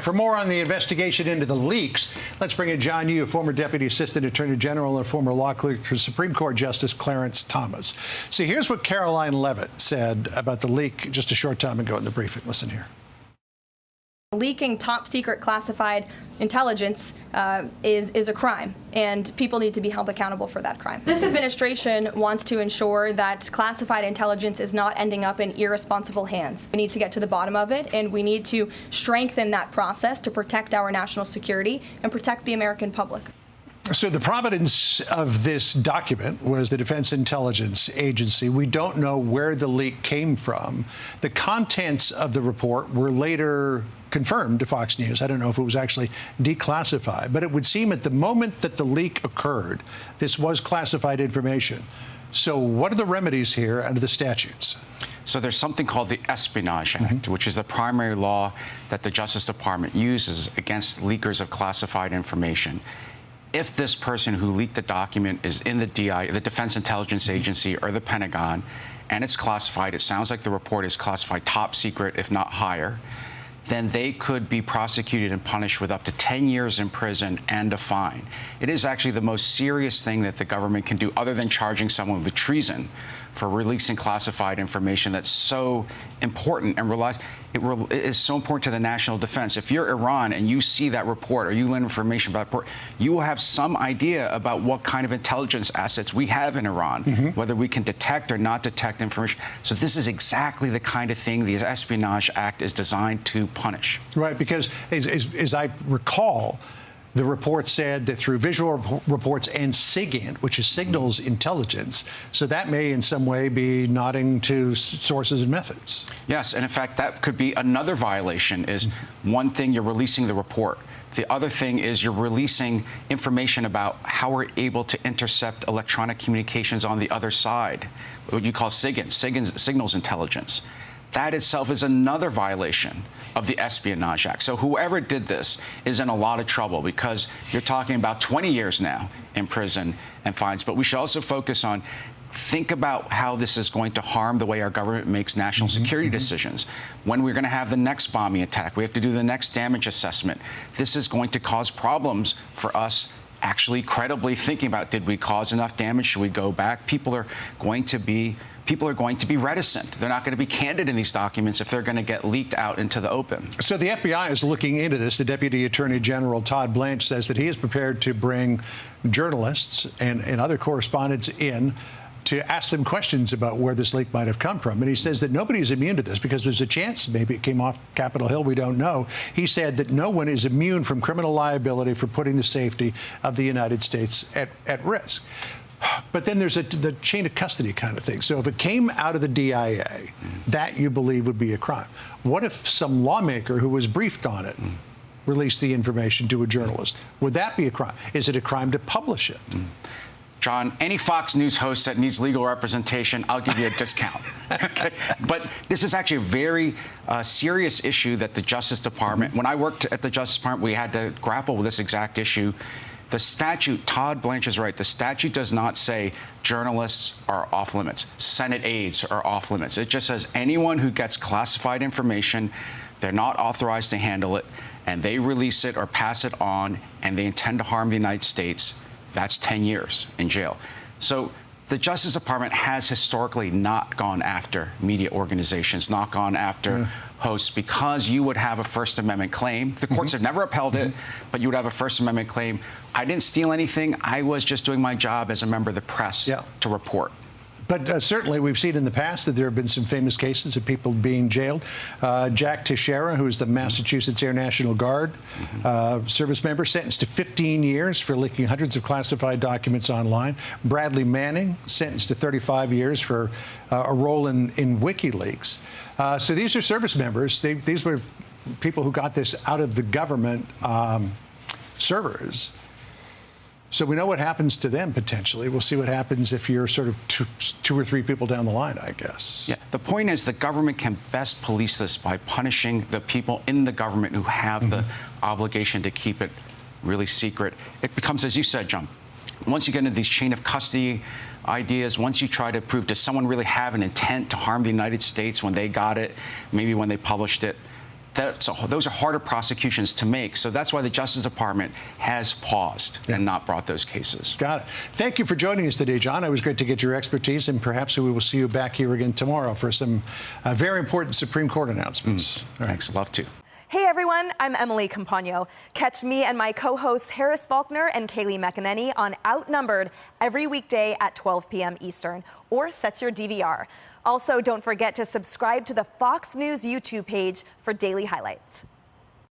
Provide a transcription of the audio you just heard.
For more on the investigation into the leaks, let's bring in John Yoo, former Deputy Assistant Attorney General and former law clerk for Supreme Court Justice Clarence Thomas. So here's what Caroline Leavitt said about the leak just a short time ago in the briefing. Listen here. Leaking top secret classified intelligence is a crime, and people need to be held accountable for that crime. This administration wants to ensure that classified intelligence is not ending up in irresponsible hands. We need to get to the bottom of it, and we need to strengthen that process to protect our national security and protect the American public. So the provenance of this document was the Defense Intelligence Agency. We don't know where the leak came from. The contents of the report were later confirmed to Fox News. I don't know if it was actually declassified, but it would seem at the moment that the leak occurred, this was classified information. So what are the remedies here under the statutes? So there's something called the Espionage Act, which is the primary law that the Justice Department uses against leakers of classified information. If this person who leaked the document is in the DI, the Defense Intelligence Agency, or the Pentagon, and it's classified, it sounds like the report is classified top secret, if not higher, then they could be prosecuted and punished with up to 10 years in prison and a fine. It is actually the most serious thing that the government can do, other than charging someone with treason for releasing classified information that's so important and it is so important to the national defense. If you're Iran and you see that report or you learn information about that report, you will have some idea about what kind of intelligence assets we have in Iran, whether we can detect or not detect information. So this is exactly the kind of thing the Espionage Act is designed to punish. Right, because as I recall, the report said that through visual reports and SIGINT, which is signals intelligence, so that may in some way be nodding to sources and methods. Yes, and in fact, that could be another violation. Is one thing, you're releasing the report. The other thing is you're releasing information about how we're able to intercept electronic communications on the other side, what you call SIGINT, signals intelligence. That itself is another violation of the Espionage Act. So whoever did this is in a lot of trouble, because you're talking about 20 years now in prison and fines. But we should also focus on, think about how this is going to harm the way our government makes national security decisions. When we're going to have the next bombing attack, we have to do the next damage assessment. This is going to cause problems for us actually credibly thinking about, did we cause enough damage? Should we go back? People are going to be reticent. They're not going to be candid in these documents if they're going to get leaked out into the open. So the FBI is looking into this. The Deputy Attorney General, Todd Blanche, says that he is prepared to bring journalists and other correspondents in to ask them questions about where this leak might have come from. And he says that nobody is immune to this, because there's a chance maybe it came off Capitol Hill, we don't know. He said that no one is immune from criminal liability for putting the safety of the United States at risk. But then there's the chain of custody kind of thing. So if it came out of the DIA, that you believe would be a crime. What if some lawmaker who was briefed on it released the information to a journalist? Would that be a crime? Is it a crime to publish it? John, any Fox News host that needs legal representation, I'll give you a discount. Okay? But this is actually a very serious issue that the Justice Department, when I worked at the Justice Department, we had to grapple with this exact issue. The statute, Todd Blanche is right, the statute does not say journalists are off limits, Senate aides are off limits. It just says anyone who gets classified information, they're not authorized to handle it, and they release it or pass it on, and they intend to harm the United States, that's 10 years in jail. So the Justice Department has historically not gone after media organizations, not gone after hosts, because you would have a First Amendment claim. The courts have never upheld it, but you would have a First Amendment claim. I didn't steal anything. I was just doing my job as a member of the press to report. But certainly we've seen in the past that there have been some famous cases of people being jailed. Jack Teixeira, who is the Massachusetts Air National Guard service member, sentenced to 15 years for leaking hundreds of classified documents online. Bradley Manning, sentenced to 35 years for a role in WikiLeaks. So these are service members. These were people who got this out of the government servers. So we know what happens to them potentially. We'll see what happens if you're sort of two or three people down the line, I guess. Yeah, the point is the government can best police this by punishing the people in the government who have the obligation to keep it really secret. It becomes, as you said, John, once you get into these chain of custody ideas, once you try to prove, does someone really have an intent to harm the United States when they got it, maybe when they published it, those are harder prosecutions to make. So that's why the Justice Department has paused and not brought those cases. Got it. Thank you for joining us today, John. It was great to get your expertise, and perhaps we will see you back here again tomorrow for some very important Supreme Court announcements. Thanks. Love to. Hey everyone, I'm Emily Campagno. Catch me and my co-hosts Harris Faulkner and Kaylee McEnany on Outnumbered every weekday at 12 p.m. Eastern, or set your DVR. Also, don't forget to subscribe to the Fox News YouTube page for daily highlights.